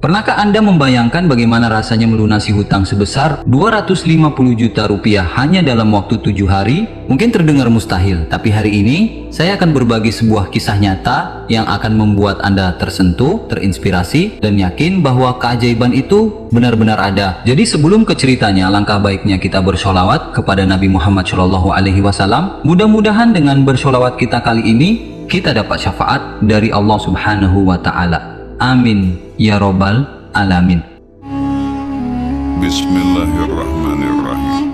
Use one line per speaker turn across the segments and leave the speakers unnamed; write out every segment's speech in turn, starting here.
Pernahkah Anda membayangkan bagaimana rasanya melunasi hutang sebesar 250 juta rupiah hanya dalam waktu 7 hari? Mungkin terdengar mustahil, tapi hari ini saya akan berbagi sebuah kisah nyata yang akan membuat Anda tersentuh, terinspirasi, dan yakin bahwa keajaiban itu benar-benar ada. Jadi sebelum ke ceritanya, langkah baiknya kita bersholawat kepada Nabi Muhammad SAW. Mudah-mudahan dengan bersholawat kita kali ini, kita dapat syafaat dari Allah Subhanahu wa Ta'ala. Amin ya robbal alamin.
Bismillahirrahmanirrahim.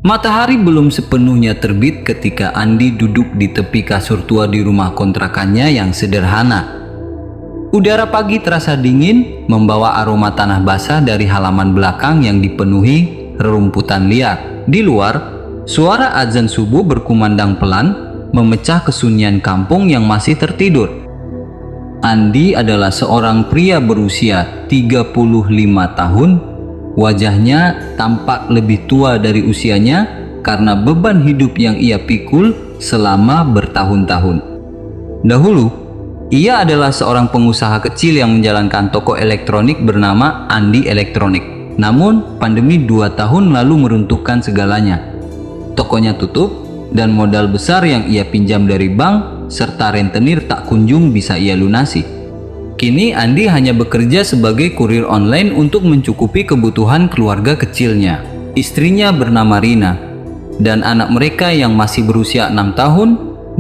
Matahari belum sepenuhnya terbit ketika Andi duduk di tepi kasur tua di rumah kontrakannya yang sederhana. Udara pagi terasa dingin, membawa aroma tanah basah dari halaman belakang yang dipenuhi rerumputan liar. Di luar, suara azan subuh berkumandang pelan, memecah kesunyian kampung yang masih tertidur. Andi adalah seorang pria berusia 35 tahun. Wajahnya tampak lebih tua dari usianya karena beban hidup yang ia pikul selama bertahun-tahun. Dahulu, ia adalah seorang pengusaha kecil yang menjalankan toko elektronik bernama Andi Elektronik. Namun, pandemi 2 tahun lalu meruntuhkan segalanya. Tokonya tutup dan modal besar yang ia pinjam dari bank serta rentenir tak kunjung bisa ia lunasi. Kini Andi hanya bekerja sebagai kurir online untuk mencukupi kebutuhan keluarga kecilnya. Istrinya bernama Rina dan anak mereka yang masih berusia 6 tahun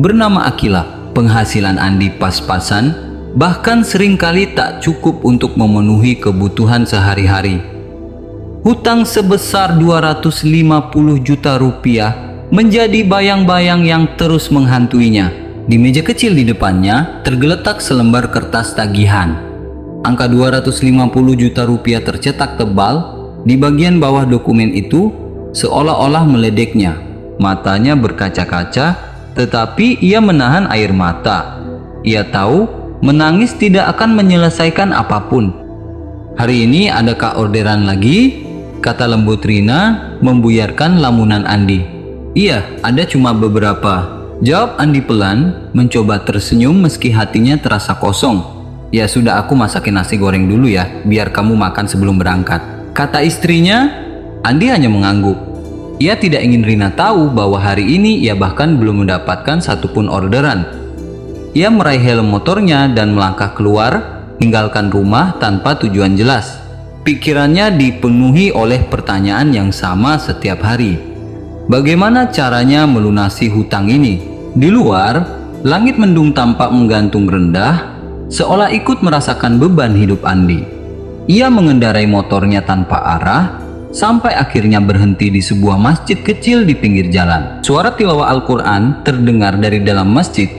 bernama Akila. Penghasilan Andi pas-pasan, bahkan seringkali tak cukup untuk memenuhi kebutuhan sehari-hari. Hutang sebesar 250 juta rupiah menjadi bayang-bayang yang terus menghantuinya. Di meja kecil di depannya tergeletak selembar kertas tagihan. Angka 250 juta rupiah tercetak tebal di bagian bawah dokumen itu, seolah-olah meledeknya. Matanya berkaca-kaca, tetapi ia menahan air mata. Ia tahu menangis tidak akan menyelesaikan apapun. "Hari ini adakah orderan lagi?" kata lembut Rina membuyarkan lamunan Andi. "Iya, ada cuma beberapa," jawab Andi pelan, mencoba tersenyum meski hatinya terasa kosong. "Ya sudah, aku masakin nasi goreng dulu ya, biar kamu makan sebelum berangkat," kata istrinya. Andi hanya mengangguk. Ia tidak ingin Rina tahu bahwa hari ini ia bahkan belum mendapatkan satupun orderan. Ia meraih helm motornya dan melangkah keluar, tinggalkan rumah tanpa tujuan jelas. Pikirannya dipenuhi oleh pertanyaan yang sama setiap hari. Bagaimana caranya melunasi hutang ini? Di luar, langit mendung tampak menggantung rendah, seolah ikut merasakan beban hidup Andi. Ia mengendarai motornya tanpa arah, sampai akhirnya berhenti di sebuah masjid kecil di pinggir jalan. Suara tilawah Al-Quran terdengar dari dalam masjid,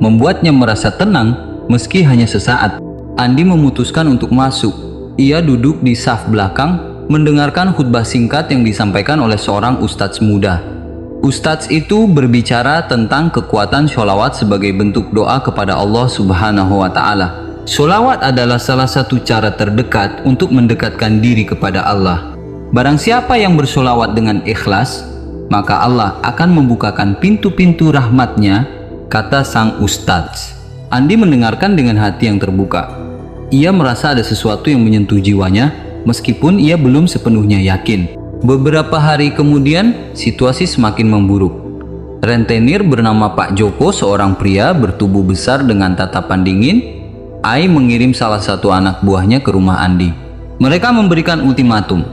membuatnya merasa tenang meski hanya sesaat. Andi memutuskan untuk masuk. Ia duduk di saf belakang, mendengarkan khutbah singkat yang disampaikan oleh seorang ustadz muda. Ustadz itu berbicara tentang kekuatan sholawat sebagai bentuk doa kepada Allah Subhanahu wa Ta'ala. Sholawat adalah salah satu cara terdekat untuk mendekatkan diri kepada Allah. Barang siapa yang bersholawat dengan ikhlas, maka Allah akan membukakan pintu-pintu rahmatnya, kata sang ustadz. Andi mendengarkan dengan hati yang terbuka. Ia merasa ada sesuatu yang menyentuh jiwanya, meskipun ia belum sepenuhnya yakin. Beberapa hari kemudian, situasi semakin memburuk. Rentenir bernama Pak Joko, seorang pria bertubuh besar dengan tatapan dingin, mengirim salah satu anak buahnya ke rumah Andi. Mereka memberikan ultimatum.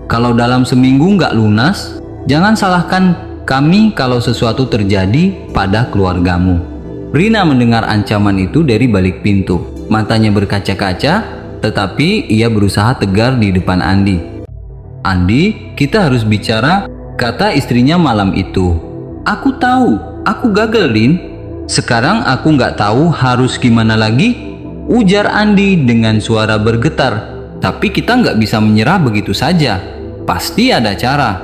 "Kalau dalam seminggu nggak lunas, jangan salahkan kami kalau sesuatu terjadi pada keluargamu." Rina mendengar ancaman itu dari balik pintu. Matanya berkaca-kaca, tetapi ia berusaha tegar di depan Andi. "Andi, kita harus bicara," kata istrinya malam itu. "Aku tahu, aku gagal, Rin. Sekarang aku nggak tahu harus gimana lagi," ujar Andi dengan suara bergetar. "Tapi kita nggak bisa menyerah begitu saja. Pasti ada cara,"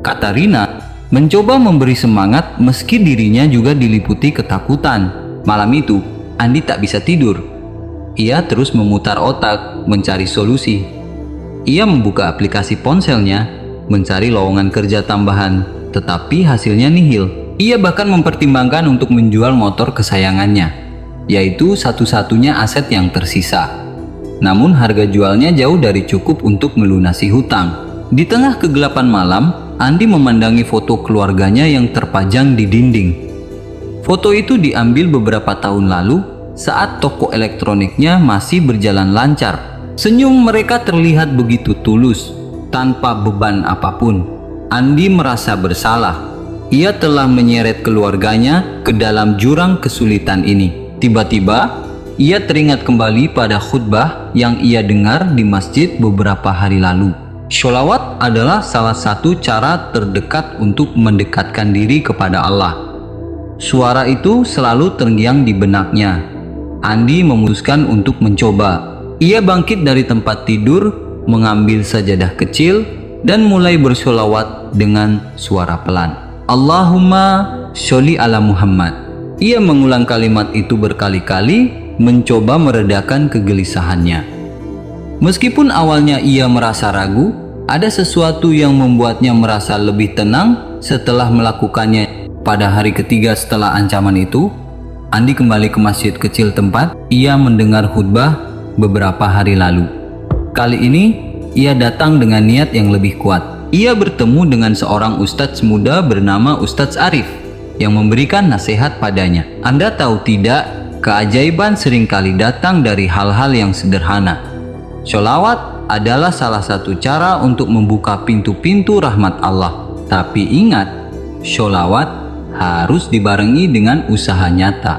kata Rina, mencoba memberi semangat meski dirinya juga diliputi ketakutan. Malam itu, Andi tak bisa tidur. Ia terus memutar otak, mencari solusi. Ia membuka aplikasi ponselnya, mencari lowongan kerja tambahan, tetapi hasilnya nihil. Ia bahkan mempertimbangkan untuk menjual motor kesayangannya, yaitu satu-satunya aset yang tersisa. namun harga jualnya jauh dari cukup untuk melunasi hutang. Di tengah kegelapan malam, Andi memandangi foto keluarganya yang terpajang di dinding. Foto itu diambil beberapa tahun lalu saat toko elektroniknya masih berjalan lancar. Senyum mereka terlihat begitu tulus, tanpa beban apapun. Andi merasa bersalah. Ia telah menyeret keluarganya ke dalam jurang kesulitan ini. Tiba-tiba, ia teringat kembali pada khutbah yang ia dengar di masjid beberapa hari lalu. Sholawat adalah salah satu cara terdekat untuk mendekatkan diri kepada Allah. Suara itu selalu terngiang di benaknya. Andi memutuskan untuk mencoba. Ia bangkit dari tempat tidur, mengambil sajadah kecil, dan mulai bersholawat dengan suara pelan. Allahumma sholli ala Muhammad. Ia mengulang kalimat itu berkali-kali, mencoba meredakan kegelisahannya. Meskipun awalnya ia merasa ragu, ada sesuatu yang membuatnya merasa lebih tenang setelah melakukannya. Pada hari ketiga setelah ancaman itu, Andi kembali ke masjid kecil tempat ia mendengar khutbah beberapa hari lalu. Kali ini, ia datang dengan niat yang lebih kuat. Ia bertemu dengan seorang ustadz muda bernama Ustadz Arif yang memberikan nasihat padanya. Anda tahu tidak, keajaiban seringkali datang dari hal-hal yang sederhana. Sholawat adalah salah satu cara untuk membuka pintu-pintu rahmat Allah. Tapi ingat, sholawat harus dibarengi dengan usaha nyata.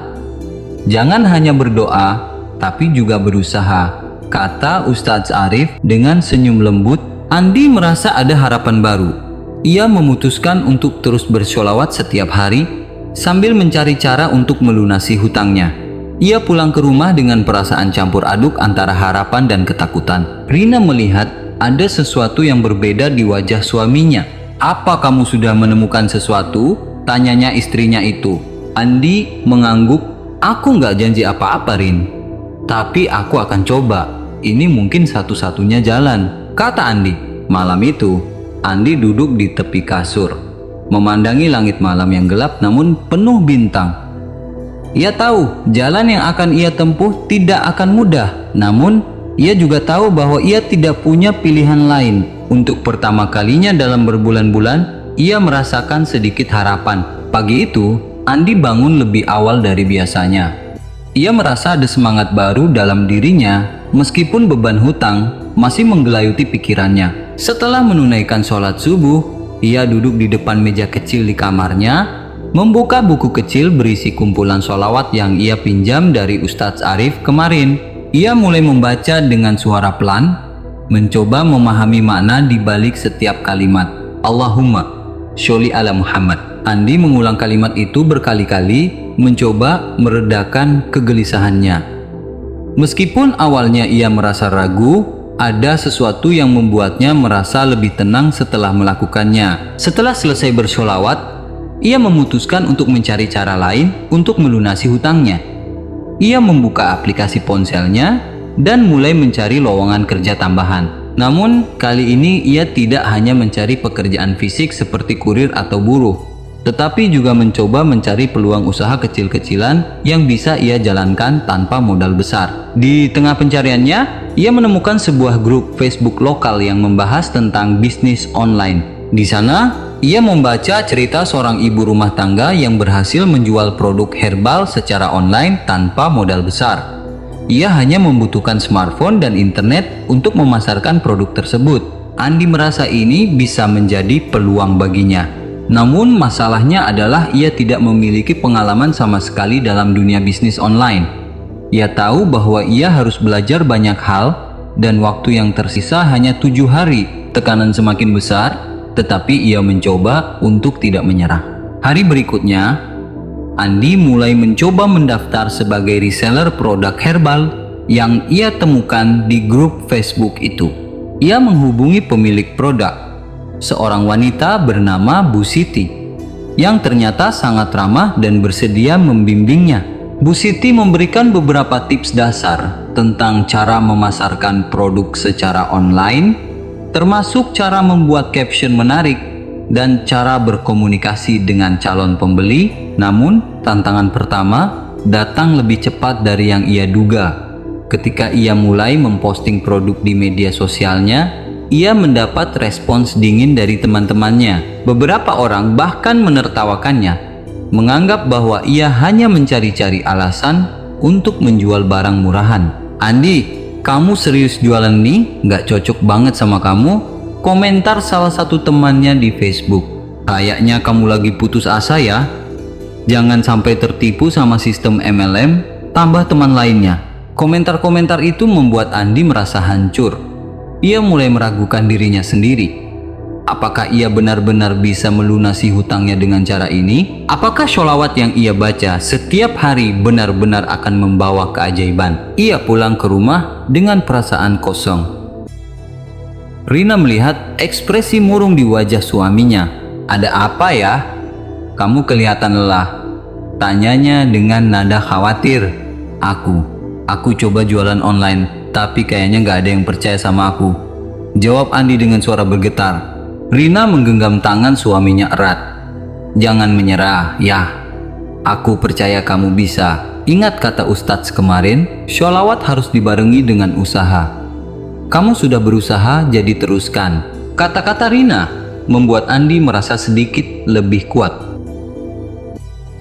Jangan hanya berdoa, tapi juga berusaha, kata Ustadz Arif dengan senyum lembut. Andi merasa ada harapan baru. Ia memutuskan untuk terus bersholawat setiap hari sambil mencari cara untuk melunasi hutangnya. Ia pulang ke rumah dengan perasaan campur aduk antara harapan dan ketakutan. Rina melihat ada sesuatu yang berbeda di wajah suaminya. "Apa kamu sudah menemukan sesuatu?" tanyanya istrinya itu. Andi mengangguk. "Aku nggak janji apa-apa, Rin. Tapi aku akan coba. Ini mungkin satu-satunya jalan," kata Andi. Malam itu, Andi duduk di tepi kasur, memandangi langit malam yang gelap namun penuh bintang. Ia tahu jalan yang akan ia tempuh tidak akan mudah, namun ia juga tahu bahwa ia tidak punya pilihan lain. Untuk pertama kalinya dalam berbulan-bulan, ia merasakan sedikit harapan. Pagi itu, Andi bangun lebih awal dari biasanya. Ia merasa ada semangat baru dalam dirinya, meskipun beban hutang masih menggelayuti pikirannya. Setelah menunaikan sholat subuh, ia duduk di depan meja kecil di kamarnya, membuka buku kecil berisi kumpulan sholawat yang ia pinjam dari Ustadz Arif kemarin. Ia mulai membaca dengan suara pelan, mencoba memahami makna di balik setiap kalimat. Allahumma sholli ala Muhammad. Andi mengulang kalimat itu berkali-kali, mencoba meredakan kegelisahannya. Meskipun awalnya ia merasa ragu, ada sesuatu yang membuatnya merasa lebih tenang setelah melakukannya. Setelah selesai bersholawat, ia memutuskan untuk mencari cara lain untuk melunasi hutangnya. Ia membuka aplikasi ponselnya dan mulai mencari lowongan kerja tambahan. Namun, kali ini ia tidak hanya mencari pekerjaan fisik seperti kurir atau buruh, tetapi juga mencoba mencari peluang usaha kecil-kecilan yang bisa ia jalankan tanpa modal besar. Di tengah pencariannya, ia menemukan sebuah grup Facebook lokal yang membahas tentang bisnis online. Di sana, ia membaca cerita seorang ibu rumah tangga yang berhasil menjual produk herbal secara online tanpa modal besar. Ia hanya membutuhkan smartphone dan internet untuk memasarkan produk tersebut. Andi merasa ini bisa menjadi peluang baginya. Namun masalahnya adalah ia tidak memiliki pengalaman sama sekali dalam dunia bisnis online. Ia tahu bahwa ia harus belajar banyak hal dan waktu yang tersisa hanya 7 hari. Tekanan semakin besar, tetapi ia mencoba untuk tidak menyerah. Hari berikutnya, Andi mulai mencoba mendaftar sebagai reseller produk herbal yang ia temukan di grup Facebook itu. Ia menghubungi pemilik produk, seorang wanita bernama Bu Siti, yang ternyata sangat ramah dan bersedia membimbingnya. Bu Siti memberikan beberapa tips dasar tentang cara memasarkan produk secara online, termasuk cara membuat caption menarik dan cara berkomunikasi dengan calon pembeli. Namun, tantangan pertama datang lebih cepat dari yang ia duga. Ketika ia mulai memposting produk di media sosialnya, ia mendapat respons dingin dari teman-temannya. Beberapa orang bahkan menertawakannya, menganggap bahwa ia hanya mencari-cari alasan untuk menjual barang murahan. "Andi, kamu serius jualan nih? Nggak cocok banget sama kamu," komentar salah satu temannya di Facebook. "Kayaknya kamu lagi putus asa ya. Jangan sampai tertipu sama sistem MLM," tambah teman lainnya. Komentar-komentar itu membuat Andi merasa hancur. Ia mulai meragukan dirinya sendiri. Apakah ia benar-benar bisa melunasi hutangnya dengan cara ini? Apakah sholawat yang ia baca setiap hari benar-benar akan membawa keajaiban? Ia pulang ke rumah dengan perasaan kosong. Rina melihat ekspresi murung di wajah suaminya. "Ada apa ya? Kamu kelihatan lelah," tanyanya dengan nada khawatir. Aku coba jualan online, tapi kayaknya nggak ada yang percaya sama aku," jawab Andi dengan suara bergetar. Rina menggenggam tangan suaminya erat. "Jangan menyerah ya, aku percaya kamu bisa. Ingat kata Ustadz kemarin, sholawat harus dibarengi dengan usaha. Kamu sudah berusaha, jadi teruskan." Kata-kata Rina membuat Andi merasa sedikit lebih kuat.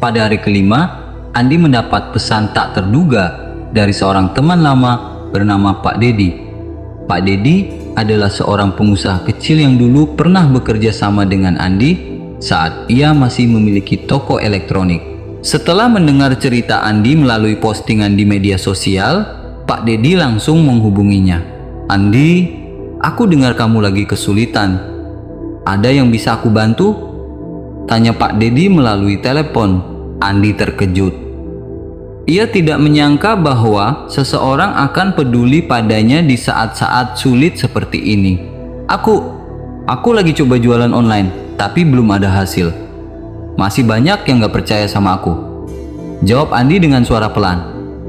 Pada hari kelima, Andi mendapat pesan tak terduga dari seorang teman lama bernama Pak Dedi. Pak Dedi adalah seorang pengusaha kecil yang dulu pernah bekerja sama dengan Andi saat ia masih memiliki toko elektronik. Setelah mendengar cerita Andi melalui postingan di media sosial, Pak Dedi langsung menghubunginya. "Andi, aku dengar kamu lagi kesulitan. Ada yang bisa aku bantu?" tanya Pak Dedi melalui telepon. Andi terkejut. Ia tidak menyangka bahwa seseorang akan peduli padanya di saat-saat sulit seperti ini. Aku lagi coba jualan online, tapi belum ada hasil. Masih banyak yang gak percaya sama aku," jawab Andi dengan suara pelan.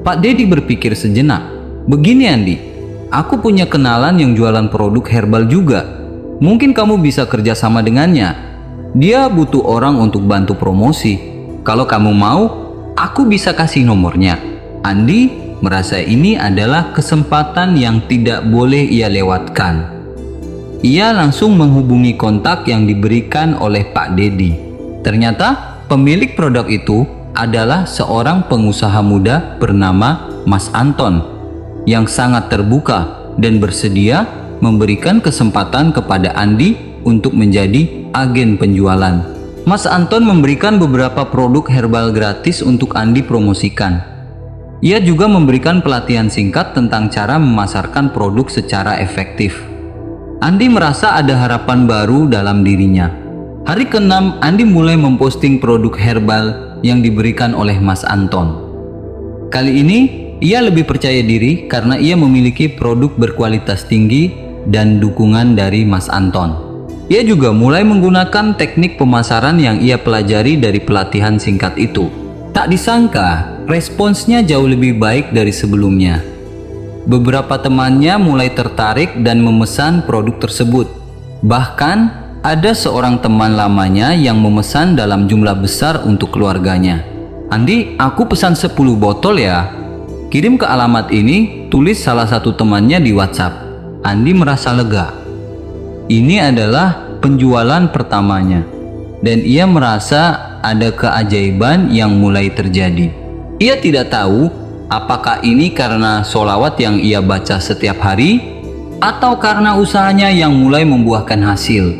Pak Dedi berpikir sejenak. "Begini Andi, aku punya kenalan yang jualan produk herbal juga. Mungkin kamu bisa kerja sama dengannya. Dia butuh orang untuk bantu promosi. Kalau kamu mau, aku bisa kasih nomornya." Andi merasa ini adalah kesempatan yang tidak boleh ia lewatkan. Ia langsung menghubungi kontak yang diberikan oleh Pak Dedi. Ternyata pemilik produk itu adalah seorang pengusaha muda bernama Mas Anton yang sangat terbuka dan bersedia memberikan kesempatan kepada Andi untuk menjadi agen penjualan. Mas Anton memberikan beberapa produk herbal gratis untuk Andi promosikan. Ia juga memberikan pelatihan singkat tentang cara memasarkan produk secara efektif. Andi merasa ada harapan baru dalam dirinya. Hari ke-6, Andi mulai memposting produk herbal yang diberikan oleh Mas Anton. Kali ini, ia lebih percaya diri karena ia memiliki produk berkualitas tinggi dan dukungan dari Mas Anton. Ia juga mulai menggunakan teknik pemasaran yang ia pelajari dari pelatihan singkat itu. Tak disangka, responsnya jauh lebih baik dari sebelumnya. Beberapa temannya mulai tertarik dan memesan produk tersebut. Bahkan, ada seorang teman lamanya yang memesan dalam jumlah besar untuk keluarganya. "Andi, aku pesan 10 botol ya. Kirim ke alamat ini," tulis salah satu temannya di WhatsApp. Andi merasa lega. Ini adalah penjualan pertamanya, dan ia merasa ada keajaiban yang mulai terjadi. Ia tidak tahu apakah ini karena sholawat yang ia baca setiap hari atau karena usahanya yang mulai membuahkan hasil.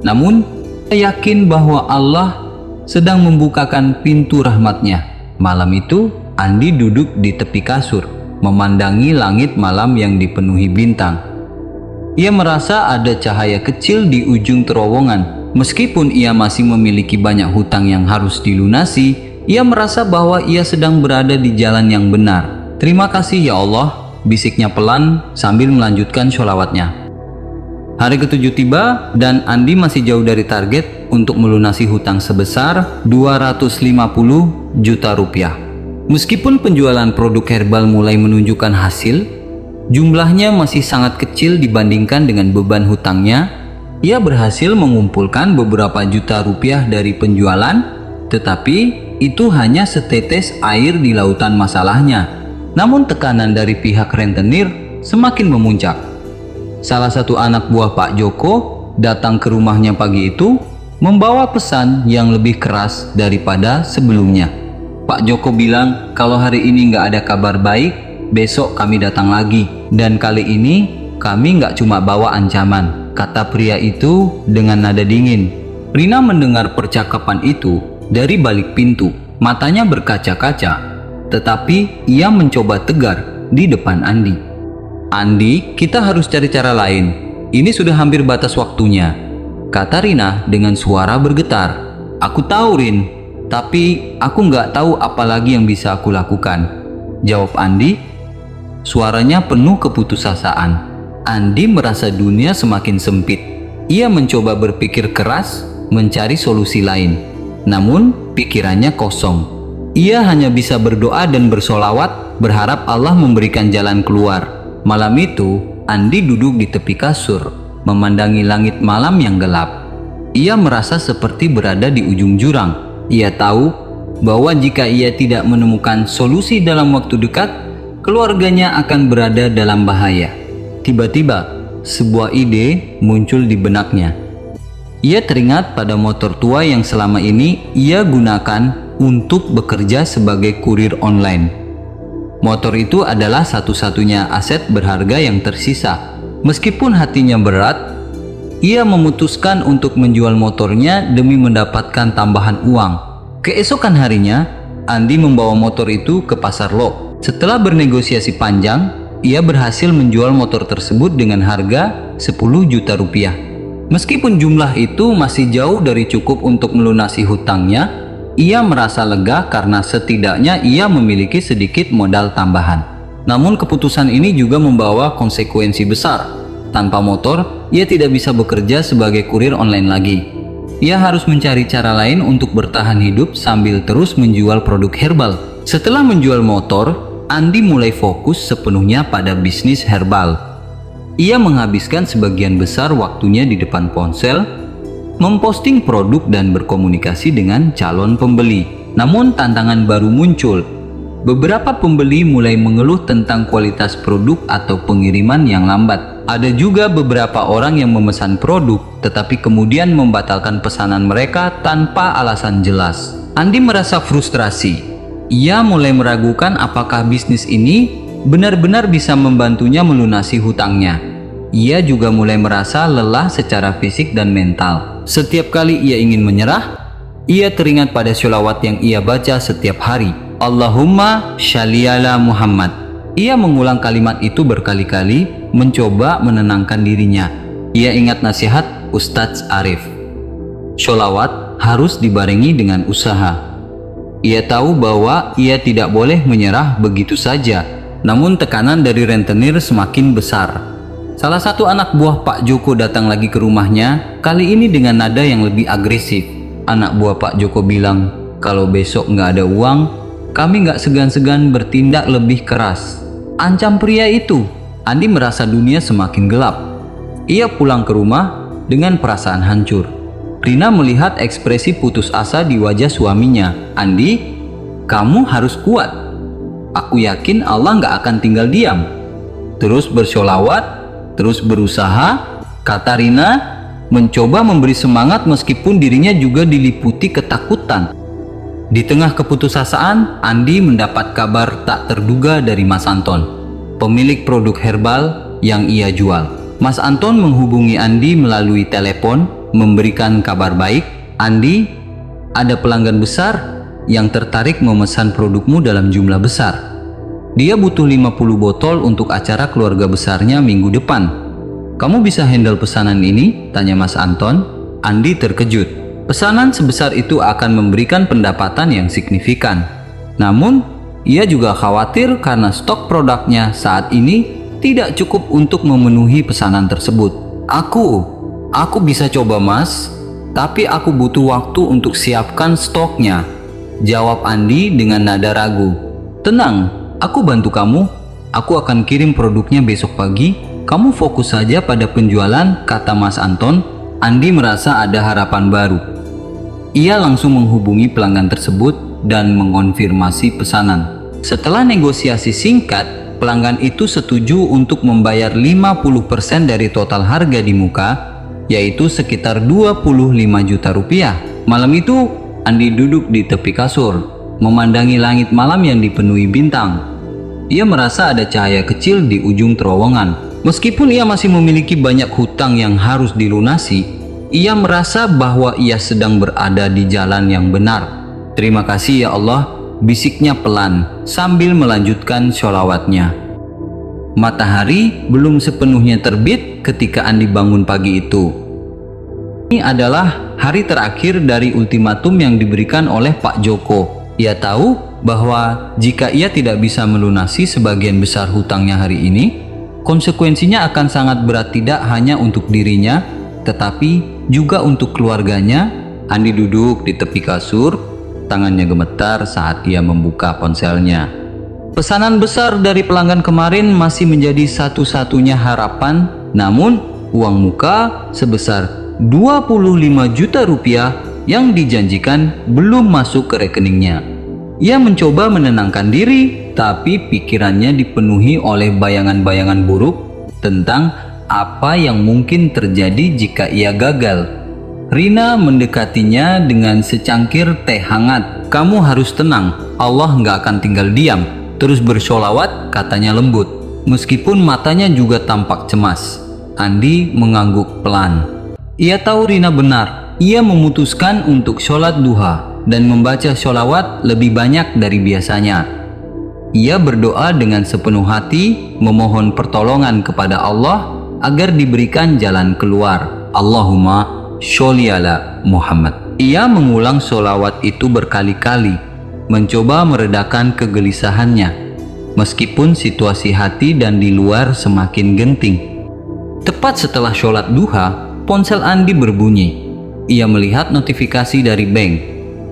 Namun, ia yakin bahwa Allah sedang membukakan pintu rahmatnya. Malam itu, Andi duduk di tepi kasur, memandangi langit malam yang dipenuhi bintang. Ia merasa ada cahaya kecil di ujung terowongan. Meskipun ia masih memiliki banyak hutang yang harus dilunasi, ia merasa bahwa ia sedang berada di jalan yang benar. "Terima kasih ya Allah," bisiknya pelan sambil melanjutkan sholawatnya. Hari ke-7 tiba dan Andi masih jauh dari target untuk melunasi hutang sebesar 250 juta rupiah. Meskipun penjualan produk herbal mulai menunjukkan hasil, jumlahnya masih sangat kecil dibandingkan dengan beban hutangnya. Ia berhasil mengumpulkan beberapa juta rupiah dari penjualan, tetapi itu hanya setetes air di lautan masalahnya. Namun tekanan dari pihak rentenir semakin memuncak. Salah satu anak buah Pak Joko datang ke rumahnya pagi itu membawa pesan yang lebih keras daripada sebelumnya. Pak Joko bilang kalau hari ini nggak ada kabar baik, besok kami datang lagi. Dan kali ini kami nggak cuma bawa ancaman, kata pria itu dengan nada dingin. Rina mendengar percakapan itu dari balik pintu. Matanya berkaca-kaca, tetapi ia mencoba tegar di depan Andi. Andi, kita harus cari cara lain. Ini sudah hampir batas waktunya, kata Rina dengan suara bergetar. Aku tahu, Rin, tapi aku nggak tahu apa lagi yang bisa aku lakukan, jawab Andi. Suaranya penuh keputusasaan. Andi merasa dunia semakin sempit. Ia mencoba berpikir keras, mencari solusi lain. Namun, pikirannya kosong. Ia hanya bisa berdoa dan bersolawat, berharap Allah memberikan jalan keluar. Malam itu, Andi duduk di tepi kasur, memandangi langit malam yang gelap. Ia merasa seperti berada di ujung jurang. Ia tahu bahwa jika ia tidak menemukan solusi dalam waktu dekat, keluarganya akan berada dalam bahaya. Tiba-tiba, sebuah ide muncul di benaknya. Ia teringat pada motor tua yang selama ini ia gunakan untuk bekerja sebagai kurir online. Motor itu adalah satu-satunya aset berharga yang tersisa. Meskipun hatinya berat, ia memutuskan untuk menjual motornya demi mendapatkan tambahan uang. Keesokan harinya, Andi membawa motor itu ke pasar Lok. Setelah bernegosiasi panjang, ia berhasil menjual motor tersebut dengan harga 10 juta rupiah. Meskipun jumlah itu masih jauh dari cukup untuk melunasi hutangnya, ia merasa lega karena setidaknya ia memiliki sedikit modal tambahan. Namun keputusan ini juga membawa konsekuensi besar. Tanpa motor, ia tidak bisa bekerja sebagai kurir online lagi. Ia harus mencari cara lain untuk bertahan hidup sambil terus menjual produk herbal. Setelah menjual motor, Andi mulai fokus sepenuhnya pada bisnis herbal. Ia menghabiskan sebagian besar waktunya di depan ponsel, memposting produk dan berkomunikasi dengan calon pembeli. Namun tantangan baru muncul. Beberapa pembeli mulai mengeluh tentang kualitas produk atau pengiriman yang lambat. Ada juga beberapa orang yang memesan produk tetapi kemudian membatalkan pesanan mereka tanpa alasan jelas. Andi merasa frustrasi. Ia mulai meragukan apakah bisnis ini benar-benar bisa membantunya melunasi hutangnya. Ia juga mulai merasa lelah secara fisik dan mental. Setiap kali ia ingin menyerah, ia teringat pada sholawat yang ia baca setiap hari. Allahumma shalli ala Muhammad. Ia mengulang kalimat itu berkali-kali, mencoba menenangkan dirinya. Ia ingat nasihat Ustadz Arif. Sholawat harus dibarengi dengan usaha. Ia tahu bahwa ia tidak boleh menyerah begitu saja. Namun tekanan dari rentenir semakin besar. Salah satu anak buah Pak Joko datang lagi ke rumahnya, kali ini dengan nada yang lebih agresif. Anak buah Pak Joko bilang, kalau besok nggak ada uang, kami nggak segan-segan bertindak lebih keras. Ancam pria itu. Andi merasa dunia semakin gelap. Ia pulang ke rumah dengan perasaan hancur. Rina melihat ekspresi putus asa di wajah suaminya. Andi, kamu harus kuat. Aku yakin Allah nggak akan tinggal diam. Terus bersholawat, terus berusaha, kata Rina, mencoba memberi semangat meskipun dirinya juga diliputi ketakutan. Di tengah keputusasaan, Andi mendapat kabar tak terduga dari Mas Anton, pemilik produk herbal yang ia jual. Mas Anton menghubungi Andi melalui telepon, memberikan kabar baik. Andi, ada pelanggan besar yang tertarik memesan produkmu dalam jumlah besar. Dia butuh 50 botol untuk acara keluarga besarnya minggu depan. Kamu bisa handle pesanan ini? Tanya Mas Anton. Andi terkejut. Pesanan sebesar itu akan memberikan pendapatan yang signifikan. Namun, ia juga khawatir karena stok produknya saat ini tidak cukup untuk memenuhi pesanan tersebut. Aku bisa coba mas, tapi aku butuh waktu untuk siapkan stoknya, jawab Andi dengan nada ragu. Tenang, aku bantu kamu. Aku akan kirim produknya besok pagi. Kamu fokus saja pada penjualan, kata Mas Anton. Andi merasa ada harapan baru. Ia langsung menghubungi pelanggan tersebut dan mengonfirmasi pesanan. Setelah negosiasi singkat, pelanggan itu setuju untuk membayar 50% dari total harga di muka, yaitu sekitar 25 juta rupiah. Malam itu, Andi duduk di tepi kasur, memandangi langit malam yang dipenuhi bintang. Ia merasa ada cahaya kecil di ujung terowongan. Meskipun ia masih memiliki banyak hutang yang harus dilunasi, ia merasa bahwa ia sedang berada di jalan yang benar. "Terima kasih ya Allah," bisiknya pelan sambil melanjutkan sholawatnya. Matahari belum sepenuhnya terbit ketika Andi bangun pagi itu. Ini adalah hari terakhir dari ultimatum yang diberikan oleh Pak Joko. Ia tahu bahwa jika ia tidak bisa melunasi sebagian besar hutangnya hari ini, konsekuensinya akan sangat berat tidak hanya untuk dirinya, tetapi juga untuk keluarganya. Andi duduk di tepi kasur, tangannya gemetar saat ia membuka ponselnya. Pesanan besar dari pelanggan kemarin masih menjadi satu-satunya harapan, namun uang muka sebesar 25 juta rupiah yang dijanjikan belum masuk ke rekeningnya. Ia mencoba menenangkan diri, tapi pikirannya dipenuhi oleh bayangan-bayangan buruk tentang apa yang mungkin terjadi jika ia gagal. Rina mendekatinya dengan secangkir teh hangat. "Kamu harus tenang, Allah nggak akan tinggal diam. Terus bersholawat," katanya lembut. Meskipun matanya juga tampak cemas, Andi mengangguk pelan. Ia tahu Rina benar. Ia memutuskan untuk sholat duha dan membaca sholawat lebih banyak dari biasanya. Ia berdoa dengan sepenuh hati, memohon pertolongan kepada Allah agar diberikan jalan keluar. Allahumma sholli ala Muhammad. Ia mengulang sholawat itu berkali-kali, mencoba meredakan kegelisahannya, meskipun situasi hati dan di luar semakin genting. Tepat setelah sholat duha, ponsel Andi berbunyi. Ia melihat notifikasi dari bank.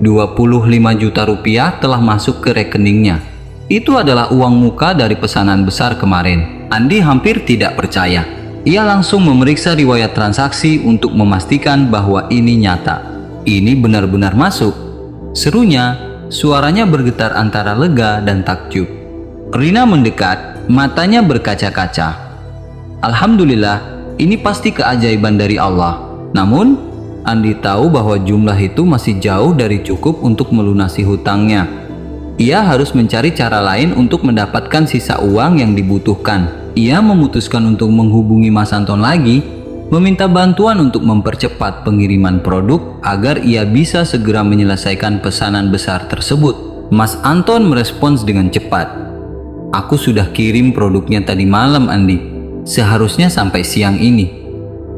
25 juta rupiah telah masuk ke rekeningnya. Itu adalah uang muka dari pesanan besar kemarin. Andi hampir tidak percaya. Ia langsung memeriksa riwayat transaksi untuk memastikan bahwa ini nyata. "Ini benar-benar masuk," serunya. Suaranya bergetar antara lega dan takjub. Rina mendekat, matanya berkaca-kaca. "Alhamdulillah, ini pasti keajaiban dari Allah." Namun, Andi tahu bahwa jumlah itu masih jauh dari cukup untuk melunasi hutangnya. Ia harus mencari cara lain untuk mendapatkan sisa uang yang dibutuhkan. Ia memutuskan untuk menghubungi Mas Anton lagi, meminta bantuan untuk mempercepat pengiriman produk agar ia bisa segera menyelesaikan pesanan besar tersebut. Mas Anton merespons dengan cepat. "Aku sudah kirim produknya tadi malam, Andi. Seharusnya sampai siang ini.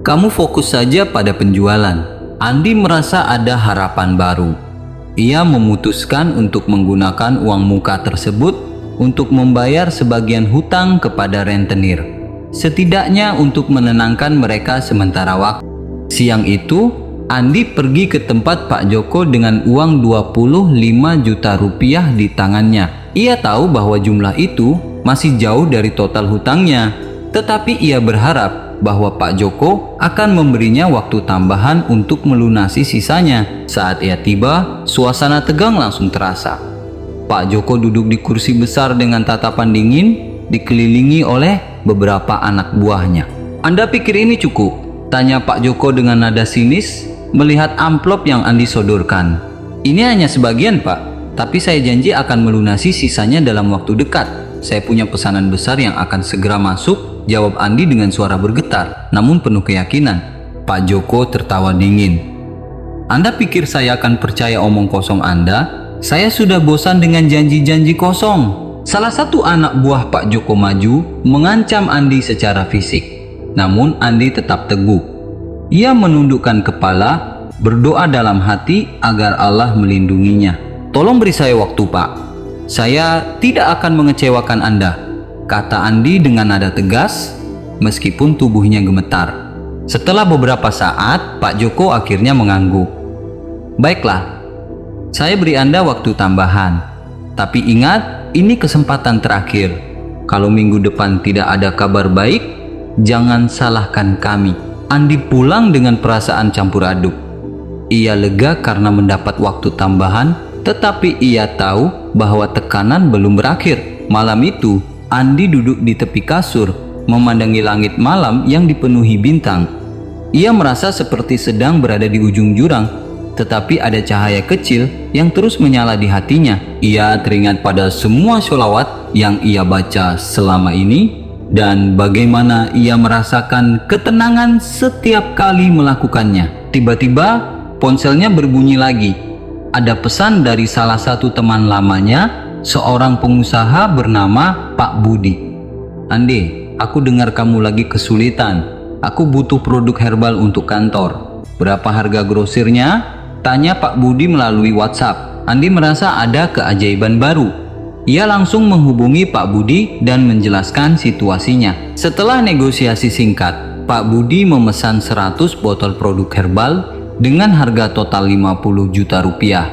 Kamu fokus saja pada penjualan." Andi merasa ada harapan baru. Ia memutuskan untuk menggunakan uang muka tersebut untuk membayar sebagian hutang kepada rentenir, setidaknya untuk menenangkan mereka sementara waktu. Siang itu, Andi pergi ke tempat Pak Joko dengan uang 25 juta rupiah di tangannya. Ia tahu bahwa jumlah itu masih jauh dari total hutangnya, tetapi ia berharap bahwa Pak Joko akan memberinya waktu tambahan untuk melunasi sisanya. Saat ia tiba, suasana tegang langsung terasa. Pak Joko duduk di kursi besar dengan tatapan dingin, dikelilingi oleh beberapa anak buahnya. "Anda pikir ini cukup?" tanya Pak Joko dengan nada sinis, melihat amplop yang Andi sodorkan. "Ini hanya sebagian, Pak, tapi saya janji akan melunasi sisanya dalam waktu dekat. Saya punya pesanan besar yang akan segera masuk," jawab Andi dengan suara bergetar, namun penuh keyakinan. Pak Joko tertawa dingin. "Anda pikir saya akan percaya omong kosong Anda? Saya sudah bosan dengan janji-janji kosong." Salah satu anak buah Pak Joko maju, mengancam Andi secara fisik. Namun Andi tetap teguh. Ia menundukkan kepala, berdoa dalam hati agar Allah melindunginya. "Tolong beri saya waktu, Pak. Saya tidak akan mengecewakan Anda," kata Andi dengan nada tegas, meskipun tubuhnya gemetar. Setelah beberapa saat, Pak Joko akhirnya mengangguk. "Baiklah, saya beri Anda waktu tambahan. Tapi ingat, ini kesempatan terakhir. Kalau minggu depan tidak ada kabar baik, jangan salahkan kami." Andi pulang dengan perasaan campur aduk. Ia lega karena mendapat waktu tambahan, Tetapi ia tahu bahwa tekanan belum berakhir. Malam itu, Andi duduk di tepi kasur, memandangi langit malam yang dipenuhi bintang. Ia merasa seperti sedang berada di ujung jurang, tetapi ada cahaya kecil yang terus menyala di hatinya. Ia teringat pada semua sholawat yang ia baca selama ini, dan bagaimana ia merasakan ketenangan setiap kali melakukannya. Tiba-tiba ponselnya berbunyi lagi. Ada pesan dari salah satu teman lamanya, seorang pengusaha bernama Pak Budi. "Andi, aku dengar kamu lagi kesulitan. Aku butuh produk herbal untuk kantor. Berapa harga grosirnya?" tanya Pak Budi melalui WhatsApp. Andi merasa ada keajaiban baru. Ia langsung menghubungi Pak Budi dan menjelaskan situasinya. Setelah negosiasi singkat, Pak Budi memesan 100 botol produk herbal dengan harga total 50 juta rupiah.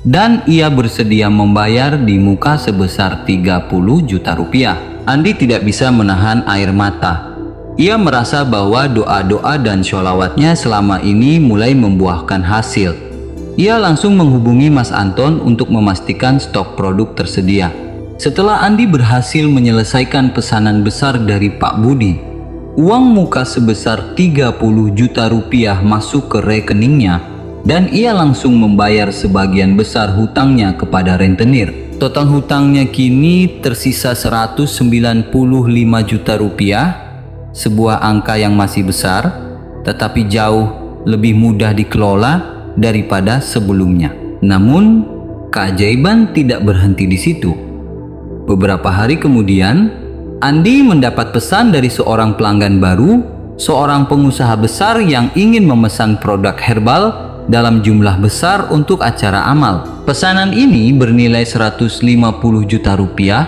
Dan ia bersedia membayar di muka sebesar 30 juta rupiah. Andi tidak bisa menahan air mata. Ia merasa bahwa doa-doa dan sholawatnya selama ini mulai membuahkan hasil. Ia langsung menghubungi Mas Anton untuk memastikan stok produk tersedia. Setelah Andi berhasil menyelesaikan pesanan besar dari Pak Budi, uang muka sebesar 30 juta rupiah masuk ke rekeningnya, dan ia langsung membayar sebagian besar hutangnya kepada rentenir. Total hutangnya kini tersisa 195 juta rupiah, sebuah angka yang masih besar, tetapi jauh lebih mudah dikelola daripada sebelumnya. Namun, keajaiban tidak berhenti di situ. Beberapa hari kemudian, Andi mendapat pesan dari seorang pelanggan baru, seorang pengusaha besar yang ingin memesan produk herbal dalam jumlah besar untuk acara amal. Pesanan ini bernilai 150 juta rupiah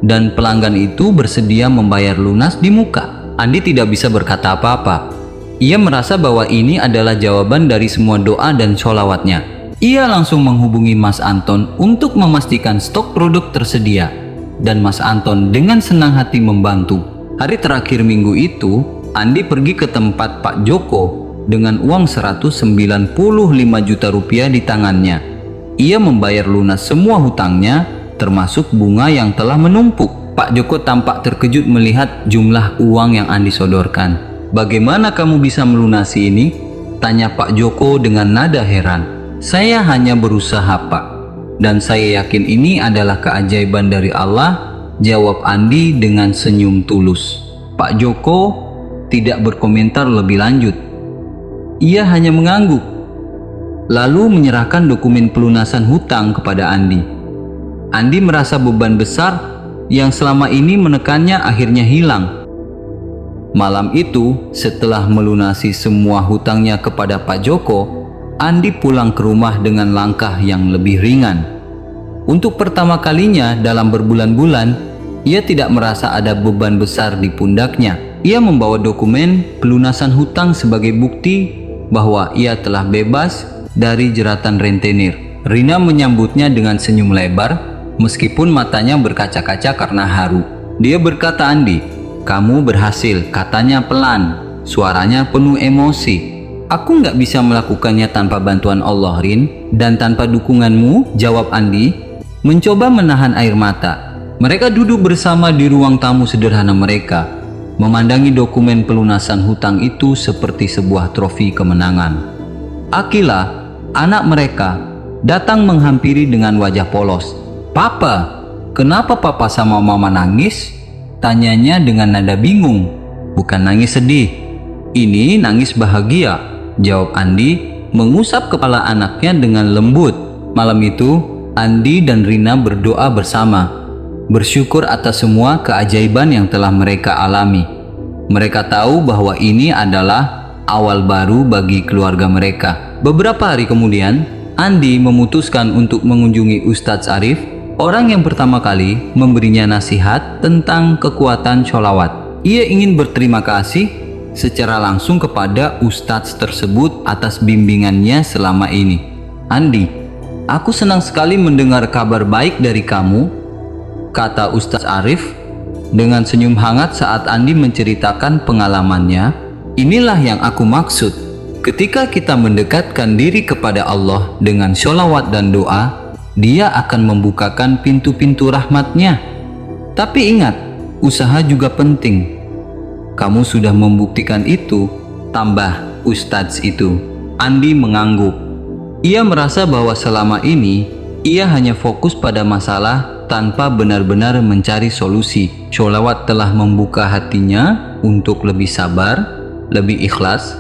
dan pelanggan itu bersedia membayar lunas di muka. Andi tidak bisa berkata apa-apa. Ia merasa bahwa ini adalah jawaban dari semua doa dan sholawatnya. Ia langsung menghubungi Mas Anton untuk memastikan stok produk tersedia, dan Mas Anton dengan senang hati membantu. Hari terakhir minggu itu, Andi pergi ke tempat Pak Joko dengan uang 195 juta rupiah di tangannya. Ia membayar lunas semua hutangnya, termasuk bunga yang telah menumpuk. Pak Joko tampak terkejut melihat jumlah uang yang Andi sodorkan. "Bagaimana kamu bisa melunasi ini?" tanya Pak Joko dengan nada heran. "Saya hanya berusaha, Pak, dan saya yakin ini adalah keajaiban dari Allah," jawab Andi dengan senyum tulus. Pak Joko tidak berkomentar lebih lanjut. Ia hanya mengangguk, lalu menyerahkan dokumen pelunasan hutang kepada Andi. Andi merasa beban besar yang selama ini menekannya akhirnya hilang. Malam itu, setelah melunasi semua hutangnya kepada Pak Joko, Andi pulang ke rumah dengan langkah yang lebih ringan. Untuk pertama kalinya dalam berbulan-bulan, ia tidak merasa ada beban besar di pundaknya. Ia membawa dokumen pelunasan hutang sebagai bukti bahwa ia telah bebas dari jeratan rentenir. Rina menyambutnya dengan senyum lebar, meskipun matanya berkaca-kaca karena haru. Dia berkata, "Andi, kamu berhasil," katanya pelan, suaranya penuh emosi. "Aku nggak bisa melakukannya tanpa bantuan Allah, Rin, dan tanpa dukunganmu," jawab Andi, mencoba menahan air mata. Mereka duduk bersama di ruang tamu sederhana mereka, memandangi dokumen pelunasan hutang itu seperti sebuah trofi kemenangan. Akila, anak mereka, datang menghampiri dengan wajah polos. "Papa, kenapa Papa sama Mama nangis?" tanyanya dengan nada bingung. "Bukan nangis sedih, ini nangis bahagia," jawab Andi, mengusap kepala anaknya dengan lembut. Malam itu, Andi dan Rina berdoa bersama, bersyukur atas semua keajaiban yang telah mereka alami. Mereka tahu bahwa ini adalah awal baru bagi keluarga mereka. Beberapa hari kemudian, Andi memutuskan untuk mengunjungi Ustadz Arif, orang yang pertama kali memberinya nasihat tentang kekuatan sholawat. Ia ingin berterima kasih secara langsung kepada Ustadz tersebut atas bimbingannya selama ini. "Andi, aku senang sekali mendengar kabar baik dari kamu," kata Ustadz Arif dengan senyum hangat saat Andi menceritakan pengalamannya. "Inilah yang aku maksud. Ketika kita mendekatkan diri kepada Allah dengan sholawat dan doa, Dia akan membukakan pintu-pintu rahmat-Nya. Tapi ingat, usaha juga penting. Kamu sudah membuktikan itu, tambah Ustadz itu. Andi mengangguk. Ia merasa bahwa selama ini ia hanya fokus pada masalah tanpa benar-benar mencari solusi. Sholawat telah membuka hatinya untuk lebih sabar, lebih ikhlas,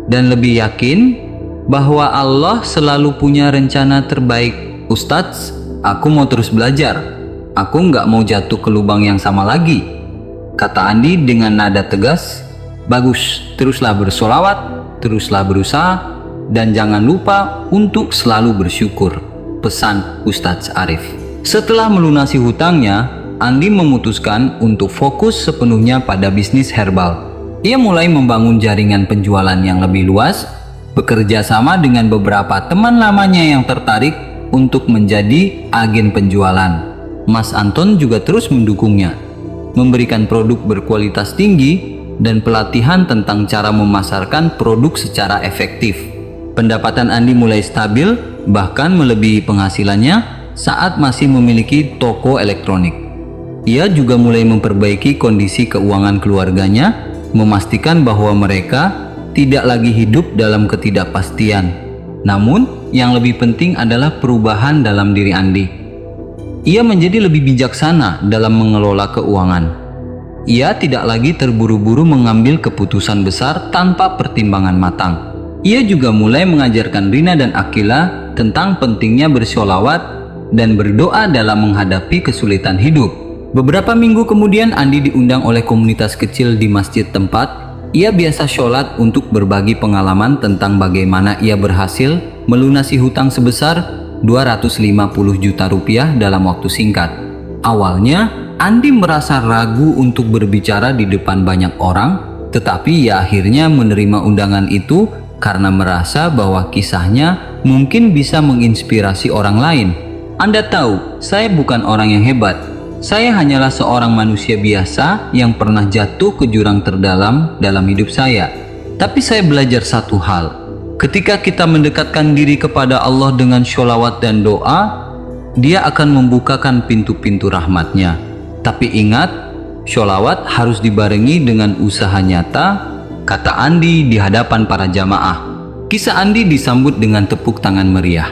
dan lebih yakin bahwa Allah selalu punya rencana terbaik. Ustadz, aku mau terus belajar. Aku nggak mau jatuh ke lubang yang sama lagi, kata Andi dengan nada tegas. Bagus, teruslah bersolawat, teruslah berusaha, dan jangan lupa untuk selalu bersyukur, pesan Ustadz Arif. Setelah melunasi hutangnya, Andi memutuskan untuk fokus sepenuhnya pada bisnis herbal. Ia mulai membangun jaringan penjualan yang lebih luas, bekerja sama dengan beberapa teman lamanya yang tertarik untuk menjadi agen penjualan. Mas Anton juga terus mendukungnya, memberikan produk berkualitas tinggi dan pelatihan tentang cara memasarkan produk secara efektif. Pendapatan Andi mulai stabil, bahkan melebihi penghasilannya saat masih memiliki toko elektronik. Ia juga mulai memperbaiki kondisi keuangan keluarganya, memastikan bahwa mereka tidak lagi hidup dalam ketidakpastian. Namun, yang lebih penting adalah perubahan dalam diri Andi. Ia menjadi lebih bijaksana dalam mengelola keuangan. Ia tidak lagi terburu-buru mengambil keputusan besar tanpa pertimbangan matang. Ia juga mulai mengajarkan Rina dan Akila tentang pentingnya bersholawat dan berdoa dalam menghadapi kesulitan hidup. Beberapa minggu kemudian Andi diundang oleh komunitas kecil di masjid tempat. Ia biasa sholat untuk berbagi pengalaman tentang bagaimana ia berhasil melunasi hutang sebesar 250 juta rupiah dalam waktu singkat. Awalnya, Andi merasa ragu untuk berbicara di depan banyak orang, tetapi ia akhirnya menerima undangan itu karena merasa bahwa kisahnya mungkin bisa menginspirasi orang lain. Anda tahu, saya bukan orang yang hebat. Saya hanyalah seorang manusia biasa yang pernah jatuh ke jurang terdalam dalam hidup saya. Tapi saya belajar satu hal. Ketika kita mendekatkan diri kepada Allah dengan sholawat dan doa, Dia akan membukakan pintu-pintu rahmat-Nya. Tapi ingat, sholawat harus dibarengi dengan usaha nyata, kata Andi di hadapan para jamaah. Kisah Andi disambut dengan tepuk tangan meriah.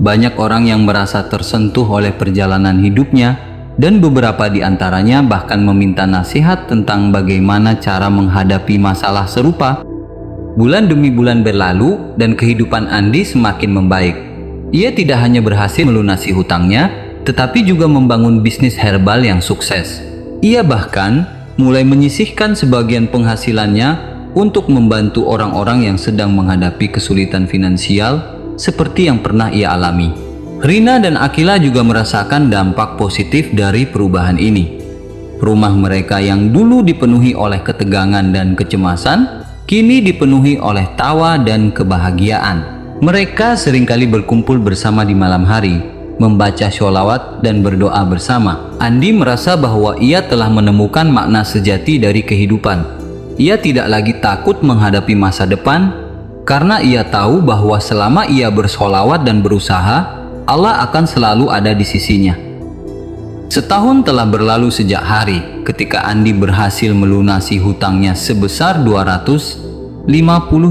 Banyak orang yang merasa tersentuh oleh perjalanan hidupnya, dan beberapa di antaranya bahkan meminta nasihat tentang bagaimana cara menghadapi masalah serupa. Bulan demi bulan berlalu dan kehidupan Andi semakin membaik. Ia tidak hanya berhasil melunasi hutangnya, tetapi juga membangun bisnis herbal yang sukses. Ia bahkan mulai menyisihkan sebagian penghasilannya untuk membantu orang-orang yang sedang menghadapi kesulitan finansial seperti yang pernah ia alami. Rina dan Akila juga merasakan dampak positif dari perubahan ini. Rumah mereka yang dulu dipenuhi oleh ketegangan dan kecemasan, kini dipenuhi oleh tawa dan kebahagiaan. Mereka seringkali berkumpul bersama di malam hari, membaca sholawat dan berdoa bersama. Andi merasa bahwa ia telah menemukan makna sejati dari kehidupan. Ia tidak lagi takut menghadapi masa depan, karena ia tahu bahwa selama ia bersholawat dan berusaha, Allah akan selalu ada di sisinya. Setahun telah berlalu sejak hari ketika Andi berhasil melunasi hutangnya sebesar 250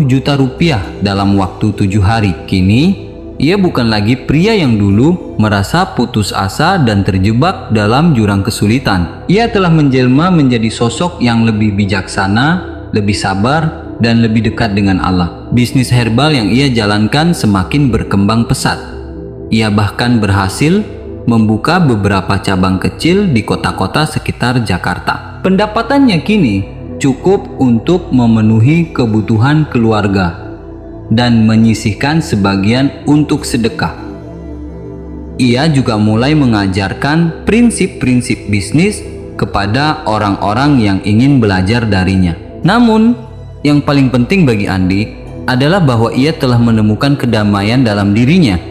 juta rupiah dalam waktu 7 hari. Kini, ia bukan lagi pria yang dulu merasa putus asa dan terjebak dalam jurang kesulitan. Ia telah menjelma menjadi sosok yang lebih bijaksana, lebih sabar, dan lebih dekat dengan Allah. Bisnis herbal yang ia jalankan semakin berkembang pesat. Ia bahkan berhasil membuka beberapa cabang kecil di kota-kota sekitar Jakarta. Pendapatannya kini cukup untuk memenuhi kebutuhan keluarga dan menyisihkan sebagian untuk sedekah. Ia juga mulai mengajarkan prinsip-prinsip bisnis kepada orang-orang yang ingin belajar darinya. Namun, yang paling penting bagi Andi adalah bahwa ia telah menemukan kedamaian dalam dirinya.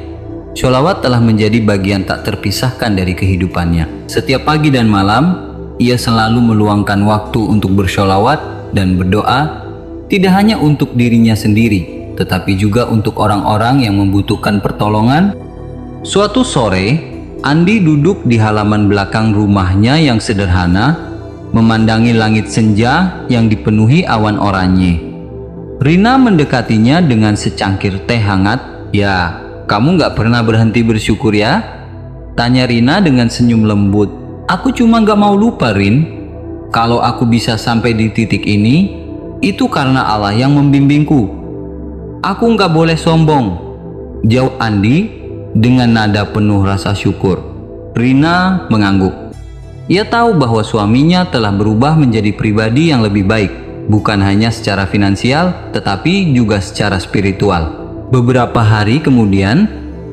Sholawat telah menjadi bagian tak terpisahkan dari kehidupannya. Setiap pagi dan malam, ia selalu meluangkan waktu untuk bersholawat dan berdoa, tidak hanya untuk dirinya sendiri, tetapi juga untuk orang-orang yang membutuhkan pertolongan Suatu sore, Andi duduk di halaman belakang rumahnya yang sederhana, memandangi langit senja yang dipenuhi awan oranye. Rina mendekatinya dengan secangkir teh hangat. "Ya, kamu nggak pernah berhenti bersyukur ya?" tanya Rina dengan senyum lembut. "Aku cuma nggak mau lupa, Rin. Kalau aku bisa sampai di titik ini, itu karena Allah yang membimbingku. Aku nggak boleh sombong," jawab Andi dengan nada penuh rasa syukur. Rina mengangguk. Ia tahu bahwa suaminya telah berubah menjadi pribadi yang lebih baik, bukan hanya secara finansial, tetapi juga secara spiritual. Beberapa hari kemudian,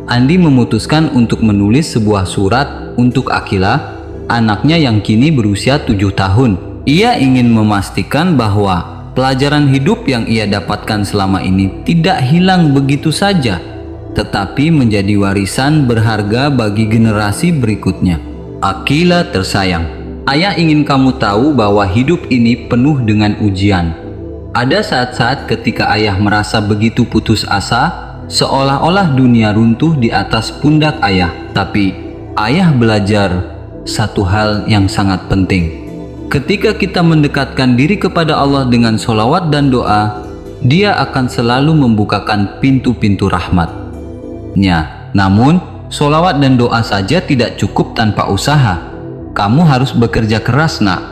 Andi memutuskan untuk menulis sebuah surat untuk Akila, anaknya yang kini berusia 7 tahun. Ia ingin memastikan bahwa pelajaran hidup yang ia dapatkan selama ini tidak hilang begitu saja, tetapi menjadi warisan berharga bagi generasi berikutnya. "Akila tersayang, ayah ingin kamu tahu bahwa hidup ini penuh dengan ujian. Ada saat-saat ketika ayah merasa begitu putus asa, seolah-olah dunia runtuh di atas pundak ayah. Tapi ayah belajar satu hal yang sangat penting. Ketika kita mendekatkan diri kepada Allah dengan sholawat dan doa, Dia akan selalu membukakan pintu-pintu rahmat-Nya. Namun, sholawat dan doa saja tidak cukup tanpa usaha. Kamu harus bekerja keras, nak.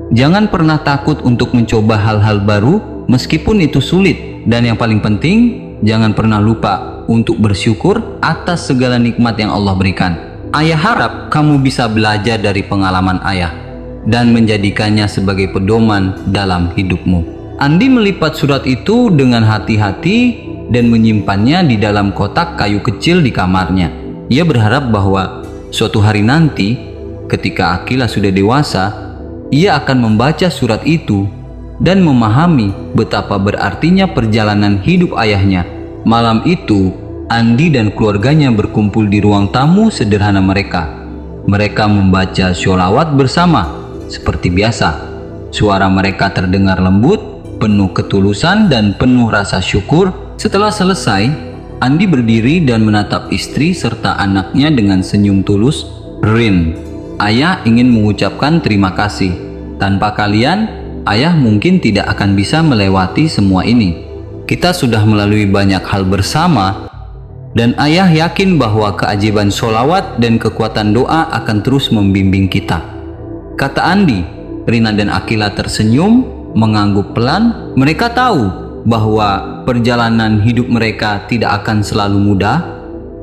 Jangan pernah takut untuk mencoba hal-hal baru meskipun itu sulit. Dan yang paling penting, jangan pernah lupa untuk bersyukur atas segala nikmat yang Allah berikan. Ayah harap kamu bisa belajar dari pengalaman ayah dan menjadikannya sebagai pedoman dalam hidupmu." Andi melipat surat itu dengan hati-hati dan menyimpannya di dalam kotak kayu kecil di kamarnya. Ia berharap bahwa suatu hari nanti, ketika Akila sudah dewasa, ia akan membaca surat itu dan memahami betapa berartinya perjalanan hidup ayahnya. Malam itu, Andi dan keluarganya berkumpul di ruang tamu sederhana mereka. Mereka membaca sholawat bersama. Seperti biasa, suara mereka terdengar lembut, penuh ketulusan dan penuh rasa syukur. Setelah selesai, Andi berdiri dan menatap istri serta anaknya dengan senyum tulus. "Rin, ayah ingin mengucapkan terima kasih. Tanpa kalian, ayah mungkin tidak akan bisa melewati semua ini. Kita sudah melalui banyak hal bersama, dan ayah yakin bahwa keajaiban sholawat dan kekuatan doa akan terus membimbing kita," kata Andi. Rina dan Akila tersenyum, mengangguk pelan. Mereka tahu bahwa perjalanan hidup mereka tidak akan selalu mudah,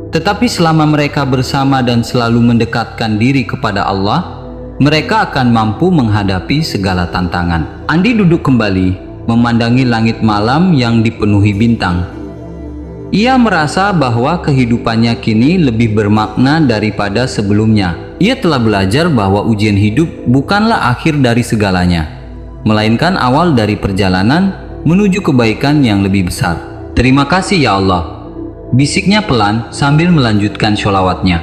tetapi selama mereka bersama dan selalu mendekatkan diri kepada Allah, mereka akan mampu menghadapi segala tantangan. Andi duduk kembali, memandangi langit malam yang dipenuhi bintang. Ia merasa bahwa kehidupannya kini lebih bermakna daripada sebelumnya. Ia telah belajar bahwa ujian hidup bukanlah akhir dari segalanya, melainkan awal dari perjalanan menuju kebaikan yang lebih besar. "Terima kasih ya Allah," bisiknya pelan sambil melanjutkan sholawatnya.